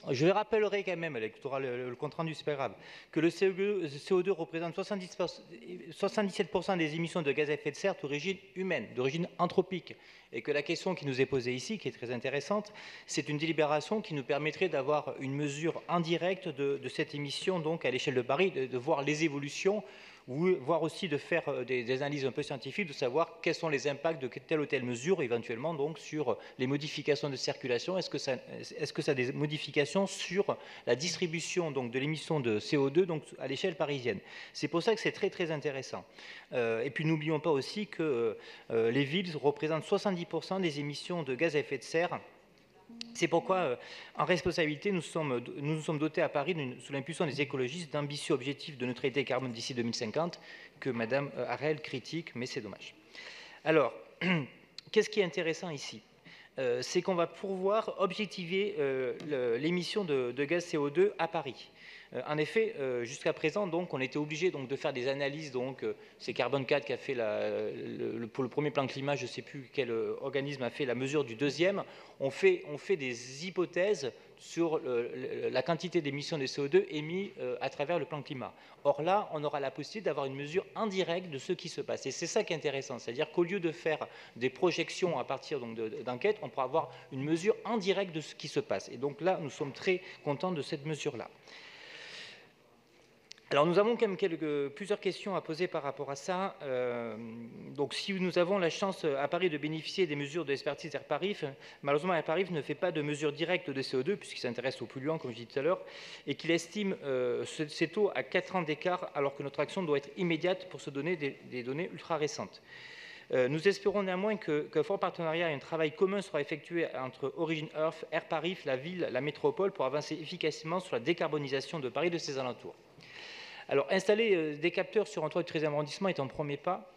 Je rappellerai quand même, elle aura le compte rendu, c'est pas grave, que le CO2 représente 77% des émissions de gaz à effet de serre d'origine humaine, d'origine anthropique, et que la question qui nous est posée ici, qui est très intéressante, c'est une délibération qui nous permettrait d'avoir une mesure indirecte de cette émission, donc à l'échelle de Paris, de voir les évolutions, ou voire aussi de faire des analyses un peu scientifiques, de savoir quels sont les impacts de telle ou telle mesure, éventuellement donc sur les modifications de circulation. Est-ce que ça a des modifications sur la distribution donc, de l'émission de CO2 donc, à l'échelle parisienne? C'est pour ça que c'est très très intéressant. Et puis n'oublions pas aussi que les villes représentent 70% des émissions de gaz à effet de serre. C'est pourquoi, en responsabilité, nous nous sommes dotés à Paris, sous l'impulsion des écologistes, d'ambitieux objectifs de neutralité carbone d'ici 2050, que Mme Harel critique, mais c'est dommage. Alors, qu'est-ce qui est intéressant ici? C'est qu'on va pouvoir objectiver l'émission de gaz CO2 à Paris. En effet, jusqu'à présent, donc, on était obligé donc, de faire des analyses. Donc, c'est Carbone 4 qui a fait pour le premier plan climat, je ne sais plus quel organisme a fait la mesure du deuxième. On fait des hypothèses sur la quantité d'émissions de CO2 émis à travers le plan climat. Or là, on aura la possibilité d'avoir une mesure indirecte de ce qui se passe. Et c'est ça qui est intéressant, c'est-à-dire qu'au lieu de faire des projections à partir d'enquêtes, on pourra avoir une mesure indirecte de ce qui se passe. Et donc là, nous sommes très contents de cette mesure-là. Alors nous avons quand même plusieurs questions à poser par rapport à ça. Donc si nous avons la chance à Paris de bénéficier des mesures de l'expertise Airparif, malheureusement Airparif ne fait pas de mesures directes de CO2 puisqu'il s'intéresse aux polluants comme je disais tout à l'heure et qu'il estime ces taux à 4 ans d'écart alors que notre action doit être immédiate pour se donner des données ultra récentes. Nous espérons néanmoins qu'un fort partenariat et un travail commun sera effectué entre Origin Earth, Airparif, la ville, la métropole pour avancer efficacement sur la décarbonisation de Paris et de ses alentours. Alors, installer des capteurs sur un toit du 13e arrondissement est un premier pas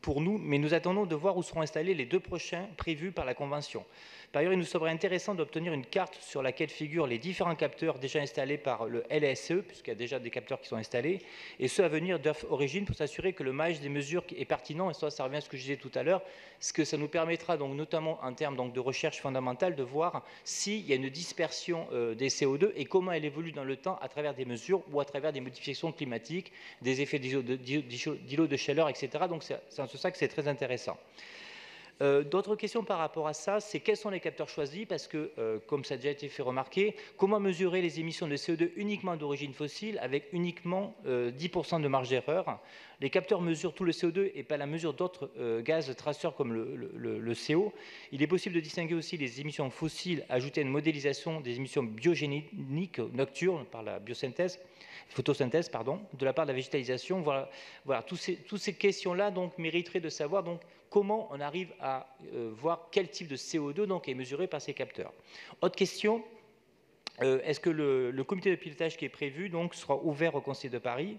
pour nous, mais nous attendons de voir où seront installés les 2 prochains prévus par la Convention. Par ailleurs, il nous semblerait intéressant d'obtenir une carte sur laquelle figurent les différents capteurs déjà installés par le LSE, puisqu'il y a déjà des capteurs qui sont installés, et ceux à venir d'Earth Origin pour s'assurer que le maillage des mesures est pertinent, et ça revient à ce que je disais tout à l'heure, ce que ça nous permettra, donc, notamment en termes donc, de recherche fondamentale, de voir s'il y a une dispersion des CO2 et comment elle évolue dans le temps à travers des mesures ou à travers des modifications climatiques, des effets d'îlots de chaleur, etc. Donc c'est en ce sens que c'est très intéressant. D'autres questions par rapport à ça, c'est quels sont les capteurs choisis, parce que, comme ça a déjà été fait remarquer, comment mesurer les émissions de CO2 uniquement d'origine fossile avec uniquement 10% de marge d'erreur? Les capteurs mesurent tout le CO2 et pas la mesure d'autres gaz traceurs comme le CO. Il est possible de distinguer aussi les émissions fossiles ajoutées à une modélisation des émissions biogéniques nocturnes par la photosynthèse, de la part de la végétalisation. Voilà toutes ces questions-là donc, mériteraient de savoir donc, comment on arrive à voir quel type de CO2 donc, est mesuré par ces capteurs. Autre question, est-ce que le comité de pilotage qui est prévu donc, sera ouvert au Conseil de Paris?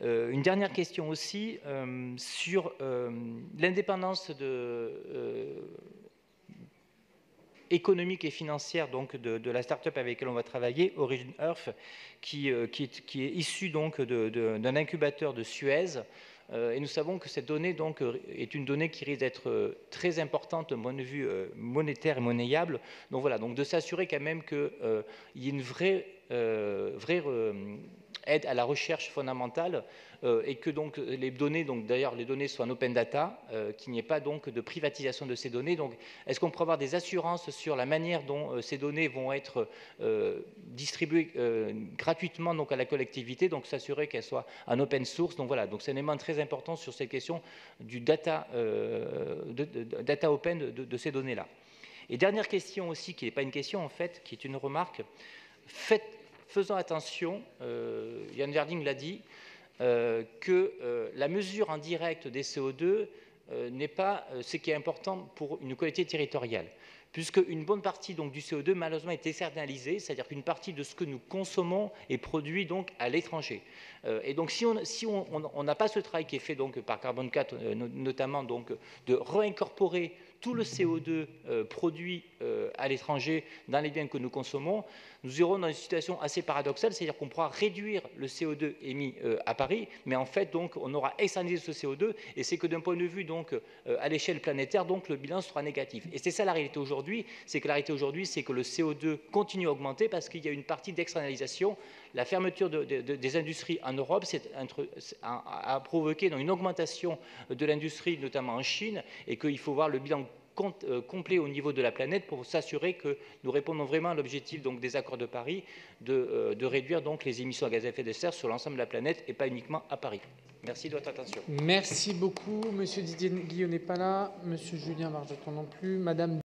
Une dernière question aussi sur l'indépendance économique et financière donc, de la start-up avec laquelle on va travailler, Origin Earth, qui est issue donc d'un incubateur de Suez. Et nous savons que cette donnée donc, est une donnée qui risque d'être très importante d'un point de vue monétaire et monnayable. Donc voilà, donc de s'assurer quand même qu'il y ait une vraie aide à la recherche fondamentale et que donc les données, donc d'ailleurs les données soient en open data, qu'il n'y ait pas donc de privatisation de ces données. Donc est-ce qu'on pourra avoir des assurances sur la manière dont ces données vont être distribuées gratuitement donc à la collectivité, donc s'assurer qu'elles soient en open source. Donc voilà, donc c'est un élément très important sur ces questions du data open de ces données-là. Et dernière question aussi, qui n'est pas une question en fait, qui est une remarque, faisons attention, Yann Verding l'a dit, que la mesure en direct des CO2 n'est pas ce qui est important pour une collectivité territoriale, puisque une bonne partie donc, du CO2 malheureusement est externalisée, c'est-à-dire qu'une partie de ce que nous consommons est produit donc à l'étranger. Et donc si on n'a pas ce travail qui est fait donc, par Carbone 4 notamment donc, de réincorporer tout le CO2 produit à l'étranger dans les biens que nous consommons, nous irons dans une situation assez paradoxale, c'est-à-dire qu'on pourra réduire le CO2 émis à Paris, mais en fait, donc, on aura externalisé ce CO2, et c'est que d'un point de vue, donc, à l'échelle planétaire, donc, le bilan sera négatif. Et c'est ça la réalité aujourd'hui, c'est que le CO2 continue à augmenter parce qu'il y a une partie d'externalisation. La fermeture des industries en Europe a provoqué une augmentation de l'industrie, notamment en Chine, et qu'il faut voir le bilan complet au niveau de la planète pour s'assurer que nous répondons vraiment à l'objectif des accords de Paris de réduire donc les émissions de gaz à effet de serre sur l'ensemble de la planète et pas uniquement à Paris. Merci de votre attention. Merci beaucoup. Monsieur Didier Guillot n'est pas là. Monsieur Julien Bargeton non plus. Madame